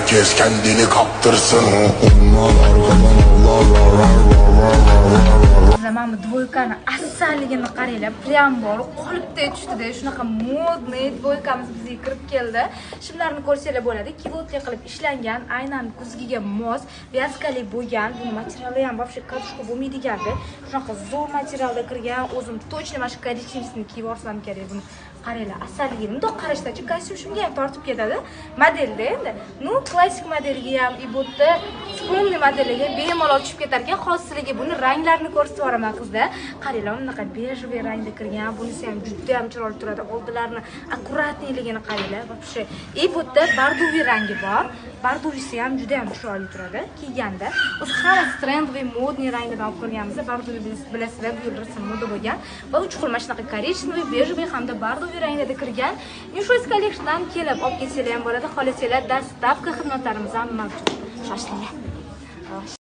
herkes kendini kaptırsın. Mana bu dvoykani asalligini qaranglar, prям bor, qolipday tushdi-da, shunaqa modniy dvoykamiz bizga kirib keldi. Shimlarni ko'rsanglar bo'ladi, kilotli qilib ishlangan, aynan kuzgiga mos, vyaskali bo'lgan. Buni materiali ham вообще kadushka bo'lmaydiganda, shunaqa zo'r materialda kirgan. O'zim точно mana shu korичневисini kiyib olsam kerak buni. Qaranglar, asalligini bundoq qarashdachi, kostyum shunga ham tortib ketadi. Modelda endi, ну, klassik modelga ham, и bu yerda skromniy modeliga bemalol tushib ketar ekan. Xosligi buni ranglarini ko'rsatib yuboraman qizlar. Qaranglar, bunaqa bejli rangda kirgan. Bunisi ham juda ham chiroyli turadi. Oldilarini akkuratniligini qaranglar. Вообще, и bu yerda bardoviy rangi bor. Bardovisi ham juda ham chiroyli turadi kiyganda. Biz hammasi trendli, modniy ranglardan olib ko'rganmiz. Bardoviy bilasizlar, bu yil rasm moda bo'lgan. Va uch xil mana shunaqa korичневый, bejli hamda bardoviy ranglarda kirgan. Newshoes Collection'dan kelib olib kelsanglar ham bo'ladi. Xohlasanglar, dostavka xizmatlarimiz ham mavjud. Shoshilinglar.